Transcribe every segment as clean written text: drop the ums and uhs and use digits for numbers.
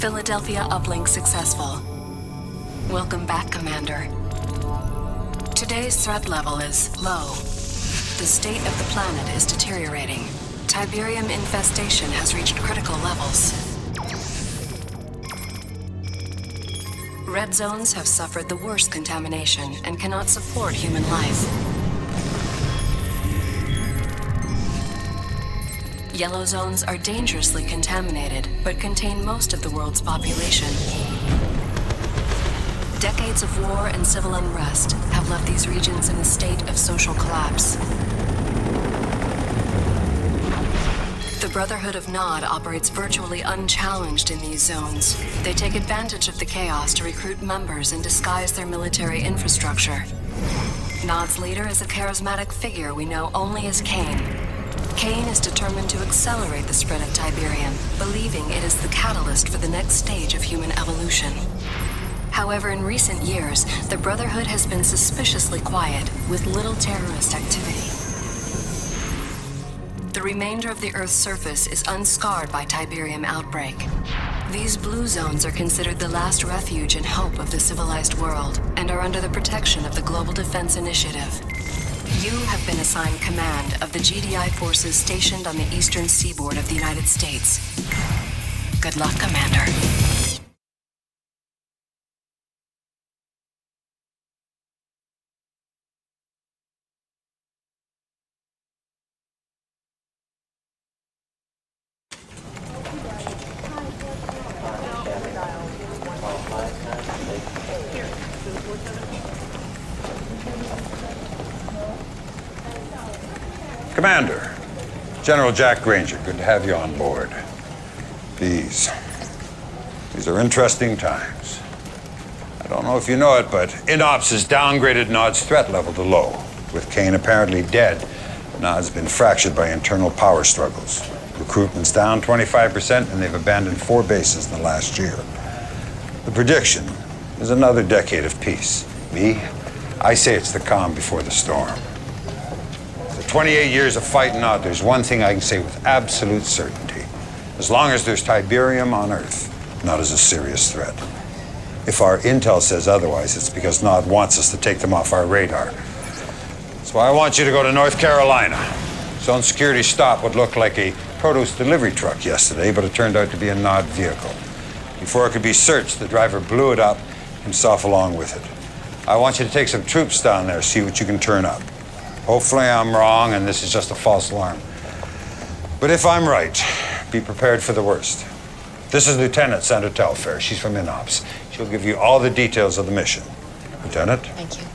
Philadelphia uplink successful. Welcome back, Commander. Today's threat level is low. The state of the planet is deteriorating. Tiberium infestation has reached critical levels. Red zones have suffered the worst contamination and cannot support human life. Yellow zones are dangerously contaminated, but contain most of the world's population. Decades of war and civil unrest have left these regions in a state of social collapse. The Brotherhood of Nod operates virtually unchallenged in these zones. They take advantage of the chaos to recruit members and disguise their military infrastructure. Nod's leader is a charismatic figure we know only as Kane. Kane is determined to accelerate the spread of Tiberium, believing it is the catalyst for the next stage of human evolution. However, in recent years, the Brotherhood has been suspiciously quiet, with little terrorist activity. The remainder of the Earth's surface is unscarred by Tiberium outbreak. These blue zones are considered the last refuge and hope of the civilized world, and are under the protection of the Global Defense Initiative. You have been assigned command of the GDI forces stationed on the eastern seaboard of the United States. Good luck, Commander. Commander, General Jack Granger, good to have you on board. These are interesting times. I don't know if you know it, but INOPS has downgraded Nod's threat level to low. With Kane apparently dead, Nod's been fractured by internal power struggles. Recruitment's down 25%, and they've abandoned 4 bases in the last year. The prediction is another decade of peace. I say it's the calm before the storm. 28 years of fighting Nod, there's one thing I can say with absolute certainty. As long as there's Tiberium on Earth, Nod is a serious threat. If our intel says otherwise, it's because Nod wants us to take them off our radar. That's why I want you to go to North Carolina. Zone security stopped what looked like a produce delivery truck yesterday, but it turned out to be a Nod vehicle. Before it could be searched, the driver blew it up, himself along with it. I want you to take some troops down there, see what you can turn up. Hopefully I'm wrong and this is just a false alarm. But if I'm right, be prepared for the worst. This is Lieutenant Sandra Telfair. She's from INOPS. She'll give you all the details of the mission. Lieutenant? Thank you.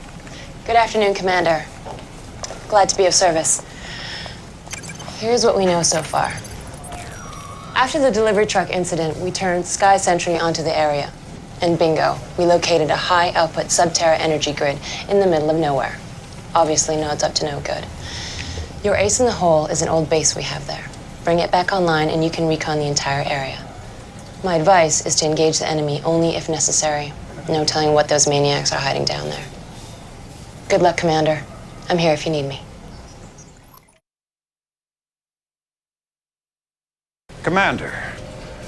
Good afternoon, Commander. Glad to be of service. Here's what we know so far. After the delivery truck incident, we turned Sky Sentry onto the area. And bingo, we located a high-output sub-Terra energy grid in the middle of nowhere. Obviously, Nod's up to no good. Your ace in the hole is an old base we have there. Bring it back online and you can recon the entire area. My advice is to engage the enemy only if necessary. No telling what those maniacs are hiding down there. Good luck, Commander. I'm here if you need me. Commander,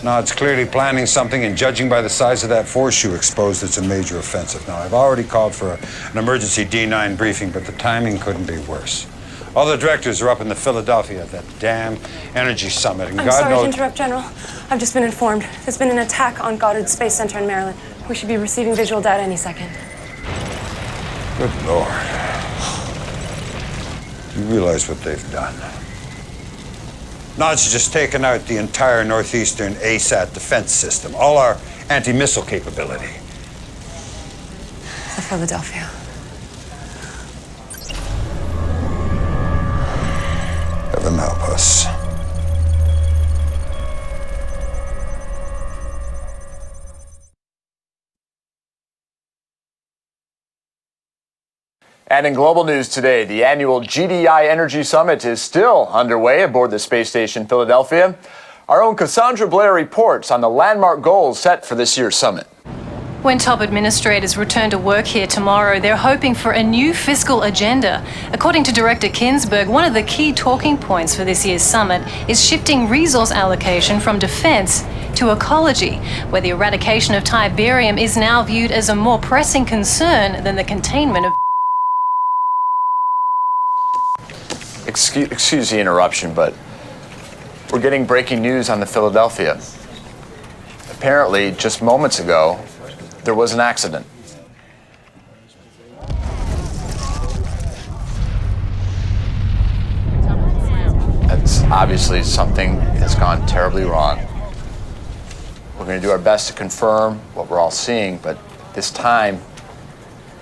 Nod's clearly planning something, and judging by the size of that force you exposed, it's a major offensive. Now, I've already called for an emergency D9 briefing, but the timing couldn't be worse. All the directors are up in the Philadelphia at that damn energy summit, and I'm God sorry knows... to interrupt, General. I've just been informed. There's been an attack on Goddard Space Center in Maryland. We should be receiving visual data any second. Good Lord. You realize what they've done? Nod's just taken out the entire northeastern ASAT defense system, all our anti-missile capability. The Philadelphia. Heaven help us. And in global news today, the annual GDI Energy Summit is still underway aboard the space station Philadelphia. Our own Cassandra Blair reports on the landmark goals set for this year's summit. When top administrators return to work here tomorrow, they're hoping for a new fiscal agenda. According to Director Kinsberg, one of the key talking points for this year's summit is shifting resource allocation from defense to ecology, where the eradication of Tiberium is now viewed as a more pressing concern than the containment of... Excuse the interruption, but we're getting breaking news on the Philadelphia. Apparently, just moments ago, there was an accident. That's obviously something that's gone terribly wrong. We're going to do our best to confirm what we're all seeing, but this time,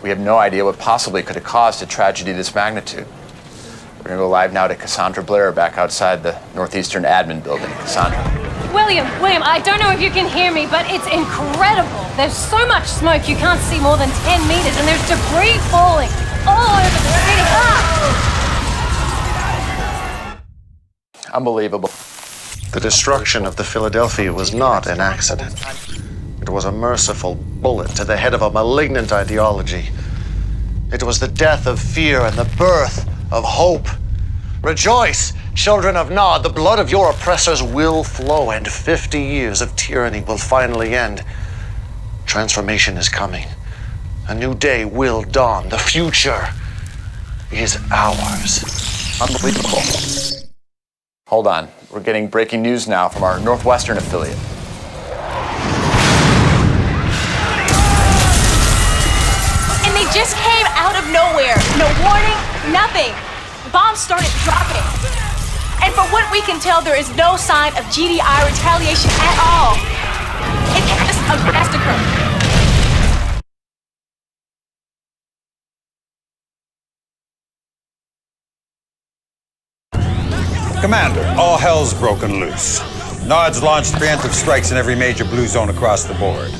we have no idea what possibly could have caused a tragedy of this magnitude. We're going to go live now to Cassandra Blair back outside the Northeastern Admin Building. Cassandra. William, I don't know if you can hear me, but it's incredible. There's so much smoke you can't see more than 10 meters, and there's debris falling all over the city. Ah! Unbelievable. The destruction of the Philadelphia was not an accident. It was a merciful bullet to the head of a malignant ideology. It was the death of fear and the birth of hope. Rejoice, children of Nod, the blood of your oppressors will flow, and 50 years of tyranny will finally end. Transformation is coming. A new day will dawn. The future is ours. Unbelievable. Hold on. We're getting breaking news now from our Northwestern affiliate. And they just came out of nowhere. No warning, nothing. Bombs started dropping. And from what we can tell, there is no sign of GDI retaliation at all. It's just a massacre. Commander, all hell's broken loose. Nod's launched preemptive strikes in every major blue zone across the board.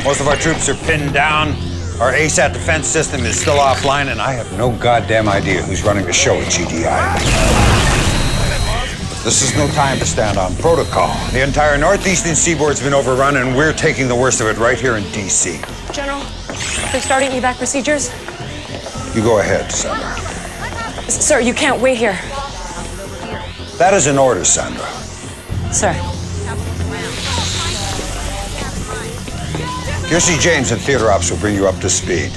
Most of our troops are pinned down. Our ASAT defense system is still offline, and I have no goddamn idea who's running the show at GDI. But this is no time to stand on protocol. The entire northeastern seaboard's been overrun, and we're taking the worst of it right here in DC. General, they're starting evac procedures. You go ahead, Sandra. Sir, you can't wait here. That is an order, Sandra. Sir. QC James and Theater Ops will bring you up to speed.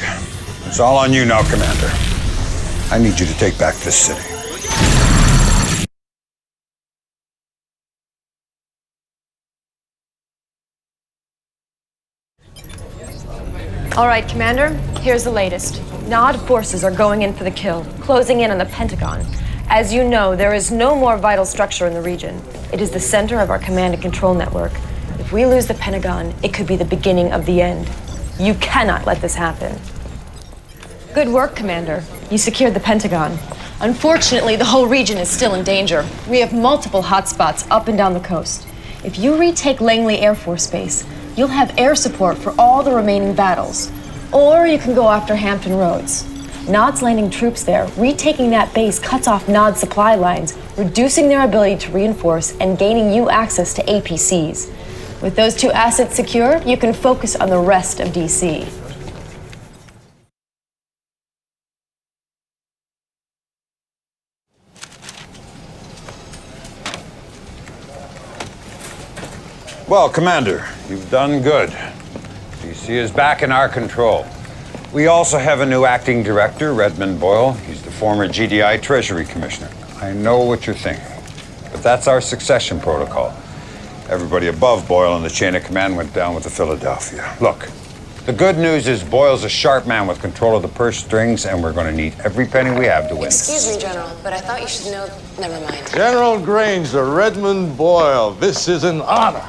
It's all on you now, Commander. I need you to take back this city. All right, Commander, here's the latest. Nod forces are going in for the kill, closing in on the Pentagon. As you know, there is no more vital structure in the region. It is the center of our command and control network. If we lose the Pentagon, it could be the beginning of the end. You cannot let this happen. Good work, Commander. You secured the Pentagon. Unfortunately, the whole region is still in danger. We have multiple hotspots up and down the coast. If you retake Langley Air Force Base, you'll have air support for all the remaining battles. Or you can go after Hampton Roads. Nod's landing troops there. Retaking that base cuts off Nod's supply lines, reducing their ability to reinforce and gaining you access to APCs. With those two assets secure, you can focus on the rest of DC. Well, Commander, you've done good. DC is back in our control. We also have a new acting director, Redmond Boyle. He's the former GDI Treasury Commissioner. I know what you're thinking, but that's our succession protocol. Everybody above Boyle in the chain of command went down with the Philadelphia. Look, the good news is Boyle's a sharp man with control of the purse strings, and we're going to need every penny we have to win. Excuse me, General, but I thought you should know. Never mind. General Granger, Redmond Boyle, this is an honor.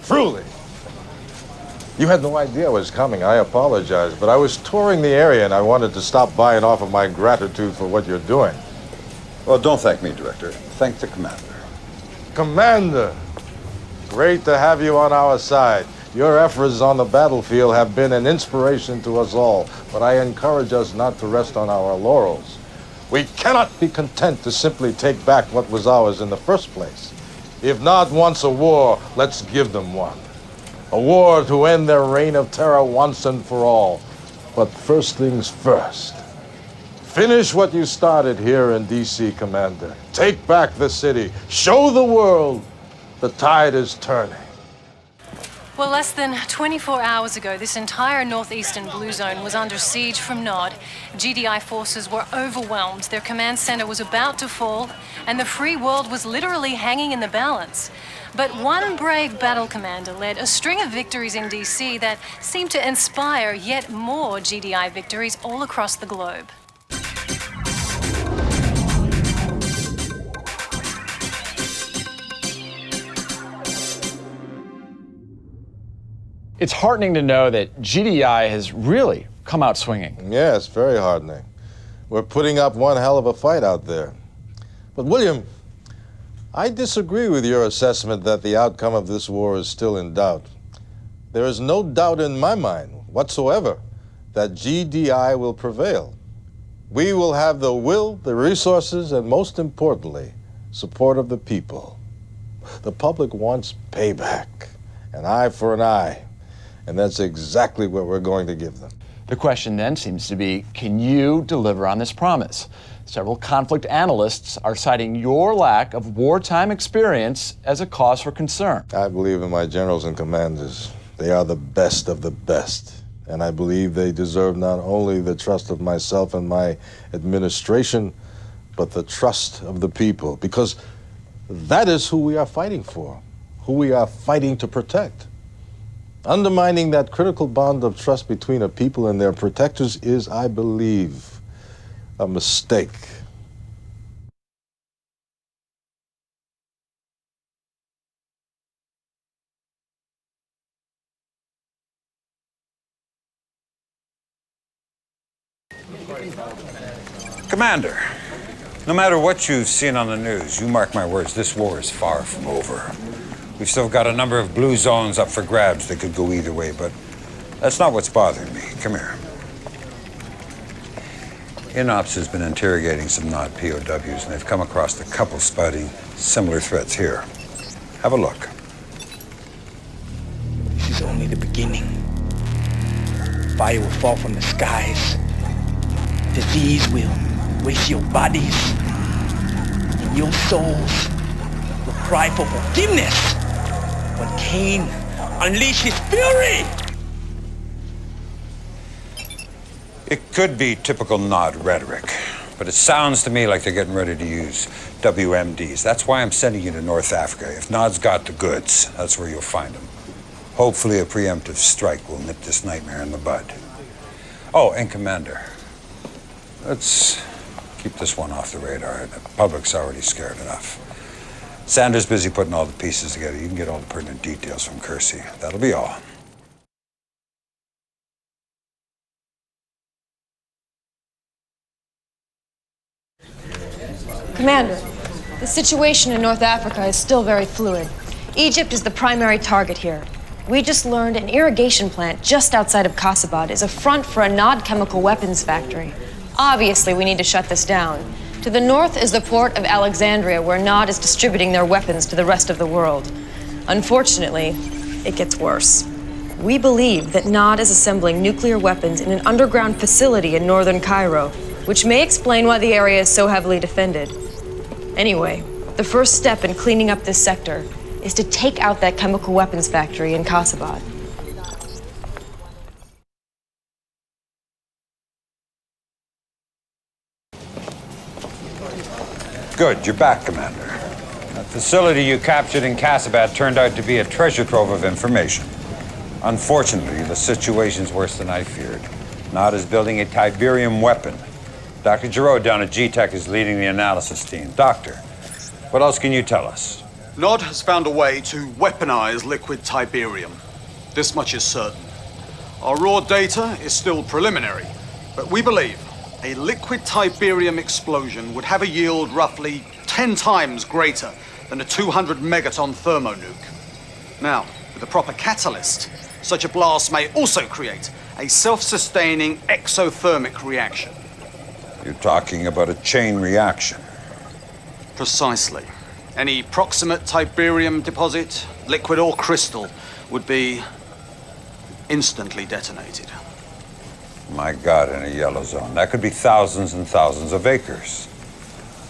Truly. You had no idea I was coming. I apologize, but I was touring the area and I wanted to stop by and offer my gratitude for what you're doing. Well, don't thank me, Director. Thank the Commander. Commander, great to have you on our side. Your efforts on the battlefield have been an inspiration to us all, but I encourage us not to rest on our laurels. We cannot be content to simply take back what was ours in the first place. If Nod wants a war, let's give them one. A war to end their reign of terror once and for all. But first things first. Finish what you started here in D.C., Commander. Take back the city. Show the world the tide is turning. Well, less than 24 hours ago, this entire northeastern blue zone was under siege from Nod. GDI forces were overwhelmed, their command center was about to fall, and the free world was literally hanging in the balance. But one brave battle commander led a string of victories in DC that seemed to inspire yet more GDI victories all across the globe. It's heartening to know that GDI has really come out swinging. Yeah, it's very heartening. We're putting up one hell of a fight out there. But William, I disagree with your assessment that the outcome of this war is still in doubt. There is no doubt in my mind whatsoever that GDI will prevail. We will have the will, the resources, and most importantly, support of the people. The public wants payback, an eye for an eye. And that's exactly what we're going to give them. The question then seems to be, can you deliver on this promise? Several conflict analysts are citing your lack of wartime experience as a cause for concern. I believe in my generals and commanders. They are the best of the best. And I believe they deserve not only the trust of myself and my administration, but the trust of the people. Because that is who we are fighting for, who we are fighting to protect. Undermining that critical bond of trust between a people and their protectors is, I believe, a mistake. Commander, no matter what you've seen on the news, you mark my words, this war is far from over. We've still got a number of blue zones up for grabs that could go either way, but that's not what's bothering me. Come here. INOPS has been interrogating some Nod POWs, and they've come across a couple spouting similar threats here. Have a look. This is only the beginning. Fire will fall from the skies. Disease will waste your bodies. And your souls will cry for forgiveness when Cain unleashed his fury! It could be typical Nod rhetoric, but it sounds to me like they're getting ready to use WMDs. That's why I'm sending you to North Africa. If Nod's got the goods, that's where you'll find them. Hopefully a preemptive strike will nip this nightmare in the bud. Oh, and Commander, let's keep this one off the radar. The public's already scared enough. Sanders busy putting all the pieces together. You can get all the pertinent details from Kersey. That'll be all. Commander, the situation in North Africa is still very fluid. Egypt is the primary target here. We just learned an irrigation plant just outside of Kasabad is a front for a Nod chemical weapons factory. Obviously, we need to shut this down. To the north is the port of Alexandria, where Nod is distributing their weapons to the rest of the world. Unfortunately, it gets worse. We believe that Nod is assembling nuclear weapons in an underground facility in northern Cairo, which may explain why the area is so heavily defended. Anyway, the first step in cleaning up this sector is to take out that chemical weapons factory in Kasabad. Good, you're back, Commander. That facility you captured in Kasabad turned out to be a treasure trove of information. Unfortunately, the situation's worse than I feared. Nod is building a Tiberium weapon. Dr. Giroux down at GTech is leading the analysis team. Doctor, what else can you tell us? Nod has found a way to weaponize liquid Tiberium. This much is certain. Our raw data is still preliminary, but we believe a liquid Tiberium explosion would have a yield roughly 10 times greater than a 200 megaton thermonuke. Now, with the proper catalyst, such a blast may also create a self-sustaining exothermic reaction. You're talking about a chain reaction. Precisely. Any proximate Tiberium deposit, liquid or crystal, would be instantly detonated. My God, in a yellow zone. That could be thousands and thousands of acres.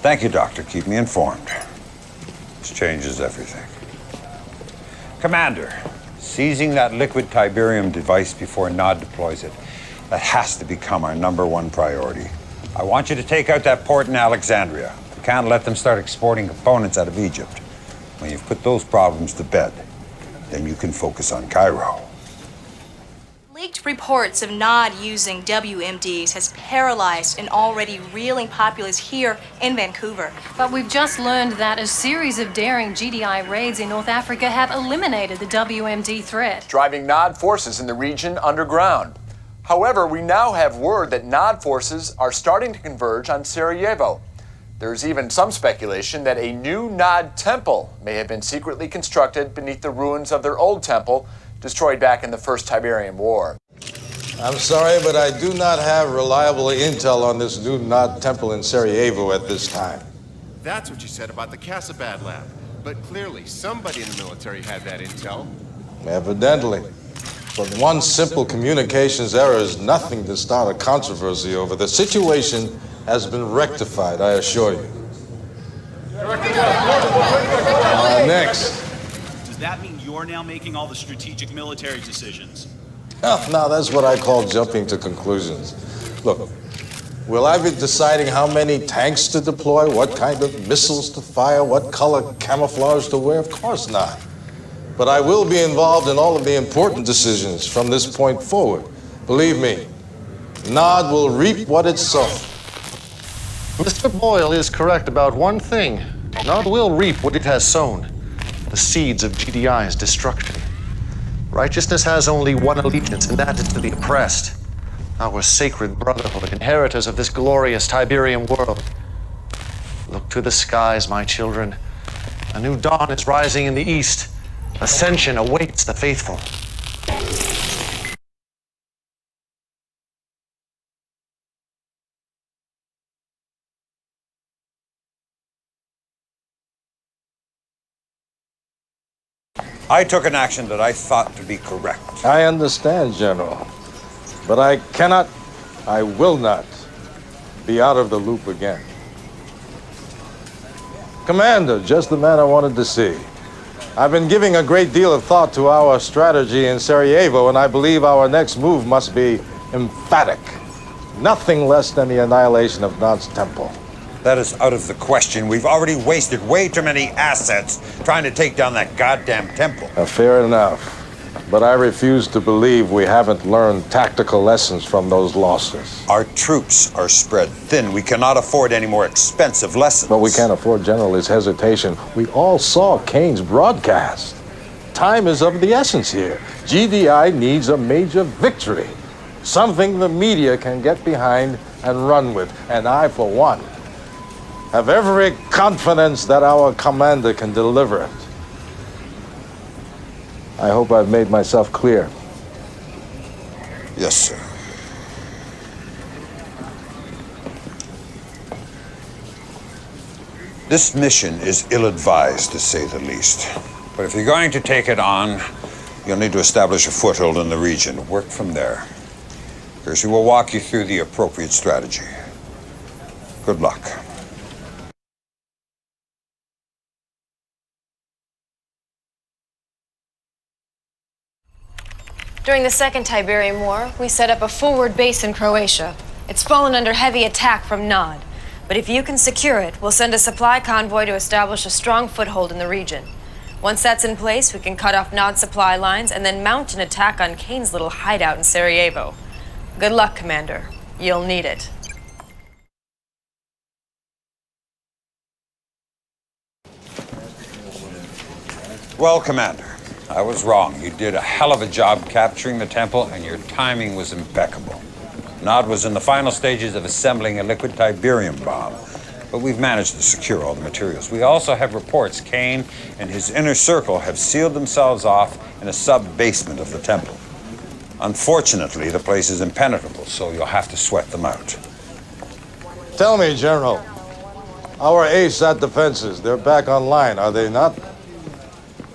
Thank you, Doctor. Keep me informed. This changes everything. Commander, seizing that liquid Tiberium device before Nod deploys it, that has to become our #1 priority. I want you to take out that port in Alexandria. We can't let them start exporting components out of Egypt. When you've put those problems to bed, then you can focus on Cairo. Leaked reports of Nod using WMDs has paralyzed an already reeling populace here in Vancouver. But we've just learned that a series of daring GDI raids in North Africa have eliminated the WMD threat, driving Nod forces in the region underground. However, we now have word that Nod forces are starting to converge on Sarajevo. There's even some speculation that a new Nod temple may have been secretly constructed beneath the ruins of their old temple, destroyed back in the First Tiberium War. I'm sorry, but I do not have reliable intel on this new Nod temple in Sarajevo at this time. That's what you said about the Casabad lab. But clearly, somebody in the military had that intel. Evidently. But one simple communications error is nothing to start a controversy over. The situation has been rectified, I assure you. Next. Does that mean you're now making all the strategic military decisions? Now, that's what I call jumping to conclusions. Look, will I be deciding how many tanks to deploy, what kind of missiles to fire, what color camouflage to wear? Of course not. But I will be involved in all of the important decisions from this point forward. Believe me, Nod will reap what it sows. Mr. Boyle is correct about one thing. Nod will reap what it has sown. The seeds of GDI's destruction. Righteousness has only one allegiance, and that is to the oppressed. Our sacred brotherhood, inheritors of this glorious Tiberium world. Look to the skies, my children. A new dawn is rising in the east. Ascension awaits the faithful. I took an action that I thought to be correct. I understand, General. But I cannot, I will not be out of the loop again. Commander, just the man I wanted to see. I've been giving a great deal of thought to our strategy in Sarajevo, and I believe our next move must be emphatic. Nothing less than the annihilation of Nod's temple. That is out of the question. We've already wasted way too many assets trying to take down that goddamn temple. Fair enough. But I refuse to believe we haven't learned tactical lessons from those losses. Our troops are spread thin. We cannot afford any more expensive lessons. But we can't afford General's hesitation. We all saw Kane's broadcast. Time is of the essence here. GDI needs a major victory. Something the media can get behind and run with. And I, for one, have every confidence that our commander can deliver it. I hope I've made myself clear. Yes, sir. This mission is ill-advised, to say the least. But if you're going to take it on, you'll need to establish a foothold in the region. Work from there. Percy will walk you through the appropriate strategy. Good luck. During the Second Tiberium War, we set up a forward base in Croatia. It's fallen under heavy attack from Nod. But if you can secure it, we'll send a supply convoy to establish a strong foothold in the region. Once that's in place, we can cut off Nod's supply lines and then mount an attack on Kane's little hideout in Sarajevo. Good luck, Commander. You'll need it. Well, Commander, I was wrong. You did a hell of a job capturing the temple, and your timing was impeccable. Nod was in the final stages of assembling a liquid Tiberium bomb, but we've managed to secure all the materials. We also have reports Kane and his inner circle have sealed themselves off in a sub-basement of the temple. Unfortunately, the place is impenetrable, so you'll have to sweat them out. Tell me, General, our ASAT defenses, they're back online, are they not?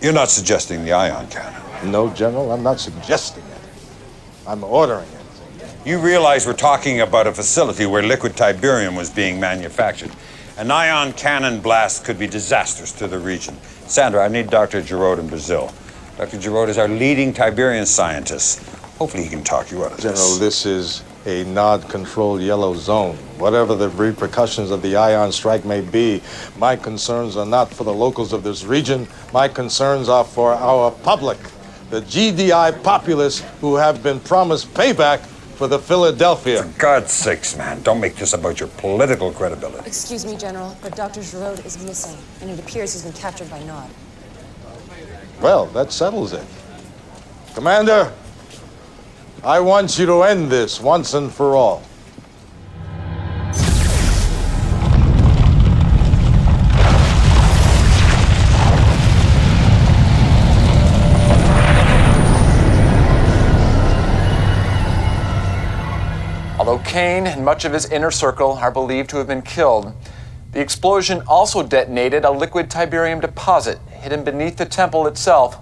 You're not suggesting the ion cannon? No, General, I'm not suggesting it. I'm ordering it. You realize we're talking about a facility where liquid Tiberium was being manufactured. An ion cannon blast could be disastrous to the region. Sandra, I need Dr. Giroud in Brazil. Dr. Giroud is our leading Tiberium scientist. Hopefully he can talk you out of this. General, this is a NOD-controlled yellow zone. Whatever the repercussions of the ion strike may be, my concerns are not for the locals of this region. My concerns are for our public, the GDI populace who have been promised payback for the Philadelphia. For God's sakes, man, don't make this about your political credibility. Excuse me, General, but Dr. Giroud is missing, and it appears he's been captured by Nod. Well, that settles it. Commander, I want you to end this once and for all. Although Kane and much of his inner circle are believed to have been killed, the explosion also detonated a liquid Tiberium deposit hidden beneath the temple itself,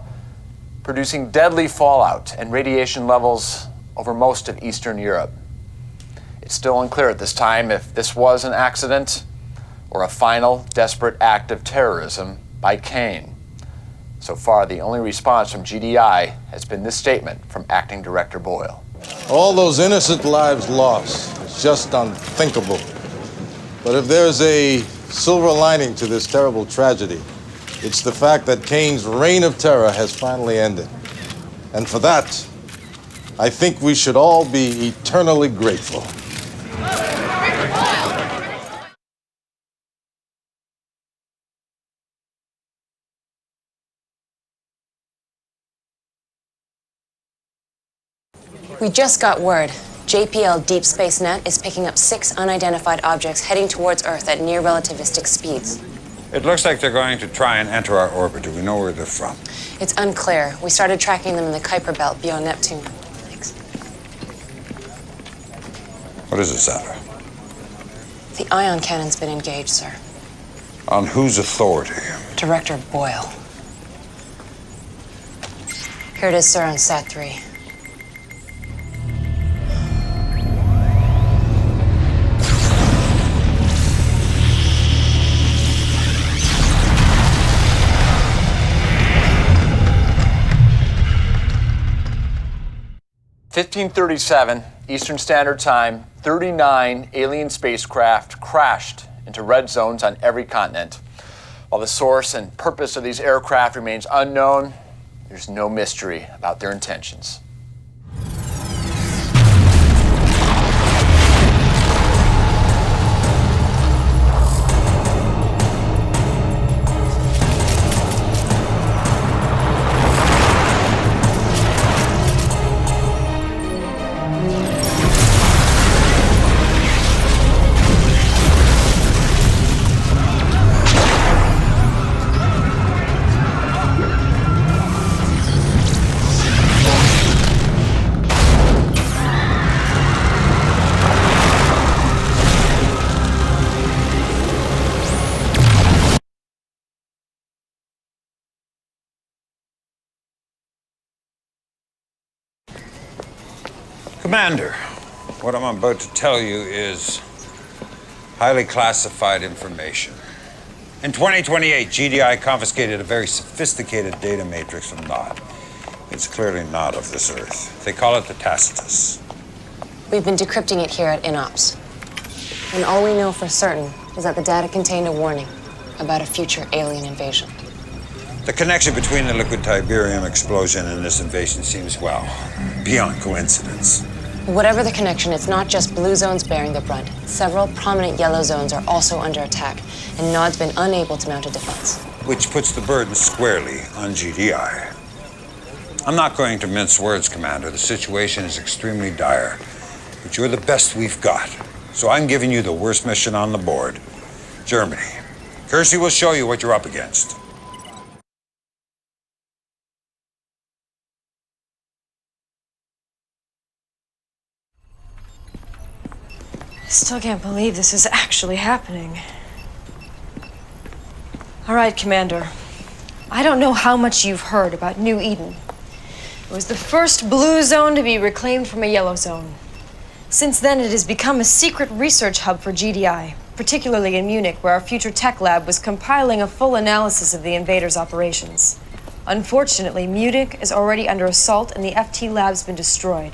producing deadly fallout and radiation levels over most of Eastern Europe. It's still unclear at this time if this was an accident or a final, desperate act of terrorism by Kane. So far, the only response from GDI has been this statement from Acting Director Boyle. All those innocent lives lost. It's just unthinkable. But if there's a silver lining to this terrible tragedy, it's the fact that Kane's reign of terror has finally ended. And for that, I think we should all be eternally grateful. We just got word. JPL Deep Space Net is picking up 6 unidentified objects heading towards Earth at near relativistic speeds. It looks like they're going to try and enter our orbit. Do we know where they're from? It's unclear. We started tracking them in the Kuiper Belt beyond Neptune. Thanks. What is it, Sandra? The ion cannon's been engaged, sir. On whose authority? Director Boyle. Here it is, sir, on Sat 3. (1537) Eastern Standard Time, 39 alien spacecraft crashed into red zones on every continent. While the source and purpose of these aircraft remains unknown, there's no mystery about their intentions. Commander, what I'm about to tell you is highly classified information. In 2028, GDI confiscated a very sophisticated data matrix from Nod. It's clearly not of this Earth. They call it the Tacitus. We've been decrypting it here at INOPS. And all we know for certain is that the data contained a warning about a future alien invasion. The connection between the liquid Tiberium explosion and this invasion seems, well, beyond coincidence. Whatever the connection, it's not just blue zones bearing the brunt. Several prominent yellow zones are also under attack, and Nod's been unable to mount a defense. Which puts the burden squarely on GDI. I'm not going to mince words, Commander. The situation is extremely dire, but you're the best we've got. So I'm giving you the worst mission on the board, Germany. Kersey will show you what you're up against. I still can't believe this is actually happening. All right, Commander. I don't know how much you've heard about New Eden, It was the first blue zone to be reclaimed from a yellow zone. Since then, it has become a secret research hub for GDI, particularly in Munich, where our future tech lab was compiling a full analysis of the invaders' operations. Unfortunately, Munich is already under assault and the FT lab's been destroyed.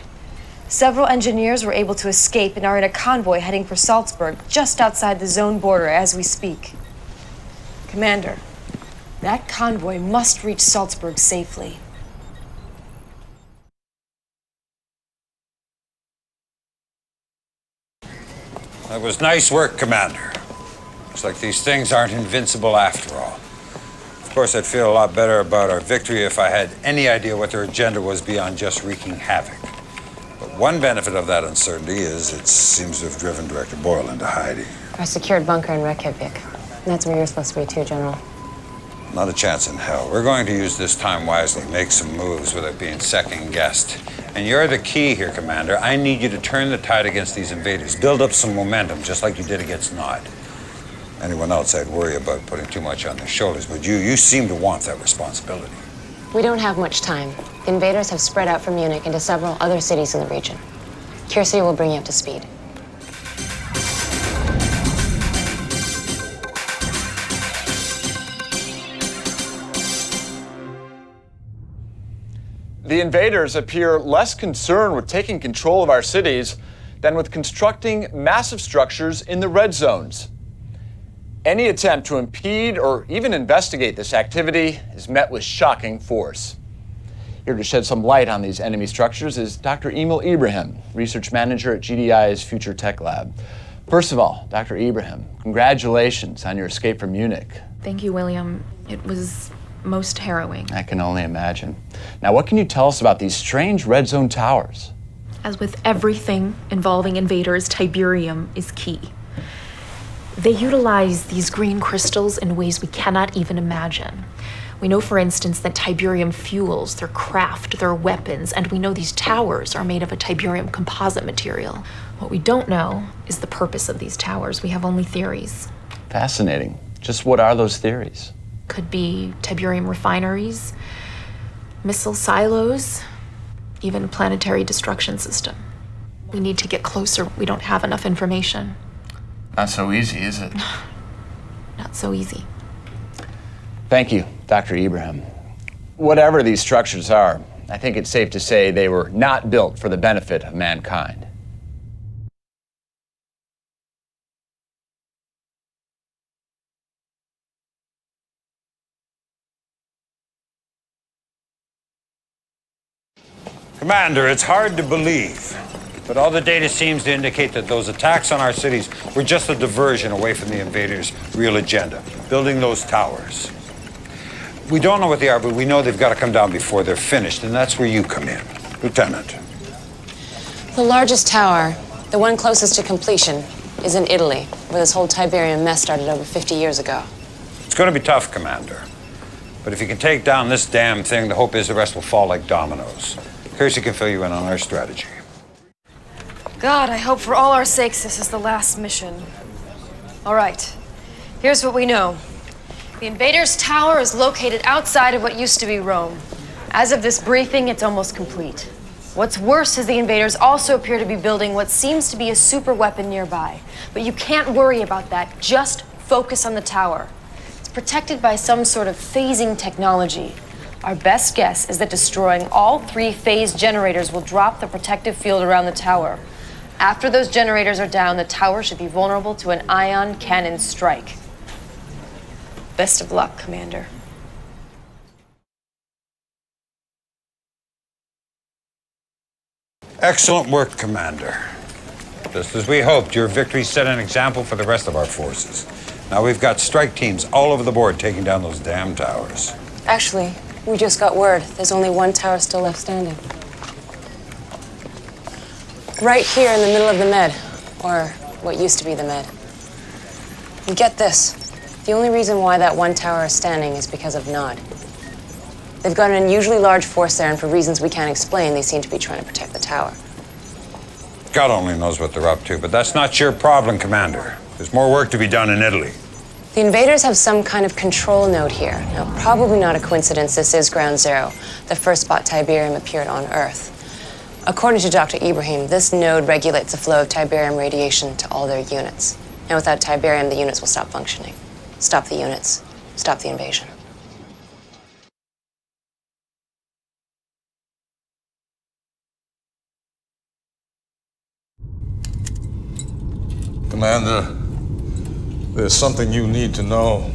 Several engineers were able to escape and are in a convoy heading for Salzburg, just outside the zone border as we speak. Commander, that convoy must reach Salzburg safely. That was nice work, Commander. Looks like these things aren't invincible after all. Of course, I'd feel a lot better about our victory if I had any idea what their agenda was beyond just wreaking havoc. But one benefit of that uncertainty is it seems to have driven Director Boyle into hiding. Our secured bunker in Reykjavik. That's where you're supposed to be too, General. Not a chance in hell. We're going to use this time wisely, make some moves without being second-guessed. And you're the key here, Commander. I need you to turn the tide against these invaders. Build up some momentum, just like you did against Nod. Anyone else, I'd worry about putting too much on their shoulders, but you seem to want that responsibility. We don't have much time. The invaders have spread out from Munich into several other cities in the region. Curiosity will bring you up to speed. The invaders appear less concerned with taking control of our cities than with constructing massive structures in the red zones. Any attempt to impede or even investigate this activity is met with shocking force. Here to shed some light on these enemy structures is Dr. Emil Ibrahim, research manager at GDI's Future Tech Lab. First of all, Dr. Ibrahim, congratulations on your escape from Munich. Thank you, William. It was most harrowing. I can only imagine. Now, what can you tell us about these strange red zone towers? As with everything involving invaders, Tiberium is key. They utilize these green crystals in ways we cannot even imagine. We know, for instance, that Tiberium fuels their craft, their weapons, and we know these towers are made of a Tiberium composite material. What we don't know is the purpose of these towers. We have only theories. Fascinating. Just what are those theories? Could be Tiberium refineries, missile silos, even a planetary destruction system. We need to get closer. We don't have enough information. Not so easy, is it? Not so easy. Thank you, Dr. Ibrahim. Whatever these structures are, I think it's safe to say they were not built for the benefit of mankind. Commander, it's hard to believe, but all the data seems to indicate that those attacks on our cities were just a diversion away from the invaders' real agenda, building those towers. We don't know what they are, but we know they've got to come down before they're finished, and that's where you come in, Lieutenant. The largest tower, the one closest to completion, is in Italy, where this whole Tiberium mess started over 50 years ago. It's going to be tough, Commander. But if you can take down this damn thing, the hope is the rest will fall like dominoes. Kirsty can fill you in on our strategy. God, I hope for all our sakes this is the last mission. All right, here's what we know. The invaders' tower is located outside of what used to be Rome. As of this briefing, it's almost complete. What's worse is the invaders also appear to be building what seems to be a super weapon nearby. But you can't worry about that, just focus on the tower. It's protected by some sort of phasing technology. Our best guess is that destroying all 3 phase generators will drop the protective field around the tower. After those generators are down, the tower should be vulnerable to an ion cannon strike. Best of luck, Commander. Excellent work, Commander. Just as we hoped, your victory set an example for the rest of our forces. Now we've got strike teams all over the board taking down those damn towers. Actually, we just got word. There's only one tower still left standing. Right here in the middle of the Med, or what used to be the Med. And get this, the only reason why that one tower is standing is because of Nod. They've got an unusually large force there, and for reasons we can't explain, they seem to be trying to protect the tower. God only knows what they're up to, but that's not your problem, Commander. There's more work to be done in Italy. The invaders have some kind of control node here. Now, probably not a coincidence this is Ground Zero, the first spot Tiberium appeared on Earth. According to Dr. Ibrahim, this node regulates the flow of Tiberium radiation to all their units. And without Tiberium, the units will stop functioning. Stop the units. Stop the invasion. Commander, there's something you need to know.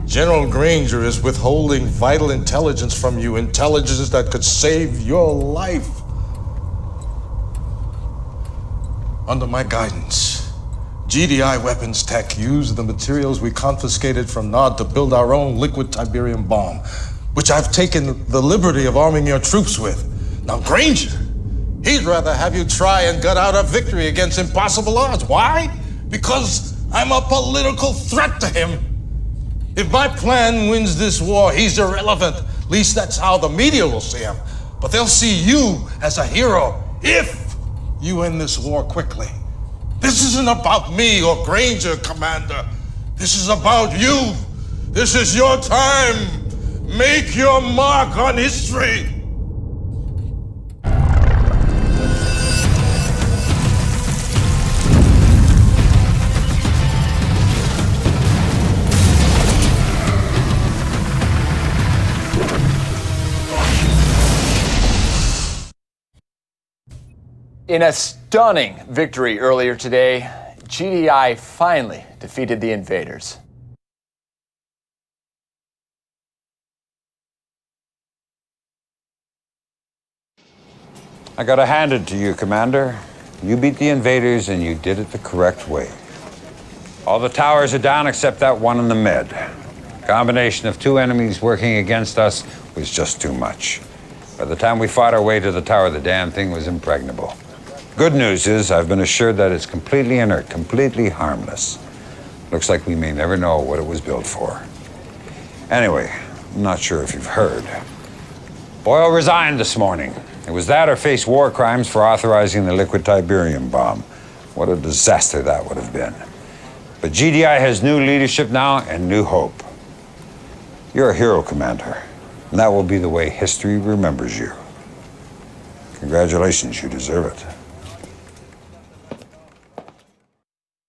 General Granger is withholding vital intelligence from you, intelligence that could save your life. Under my guidance, GDI weapons tech used the materials we confiscated from Nod to build our own liquid Tiberium bomb, which I've taken the liberty of arming your troops with. Now, Granger, he'd rather have you try and gut out a victory against impossible odds. Why? Because I'm a political threat to him. If my plan wins this war, he's irrelevant. At least that's how the media will see him. But they'll see you as a hero if you end this war quickly. This isn't about me or Granger, Commander. This is about you. This is your time. Make your mark on history. In a stunning victory earlier today, GDI finally defeated the invaders. I gotta hand it to you, Commander. You beat the invaders and you did it the correct way. All the towers are down except that one in the mid. Combination of two enemies working against us was just too much. By the time we fought our way to the tower, the damn thing was impregnable. Good news is I've been assured that it's completely inert, completely harmless. Looks like we may never know what it was built for. Anyway, I'm not sure if you've heard. Boyle resigned this morning. It was that or face war crimes for authorizing the liquid Tiberium bomb. What a disaster that would have been. But GDI has new leadership now and new hope. You're a hero, Commander, and that will be the way history remembers you. Congratulations, you deserve it.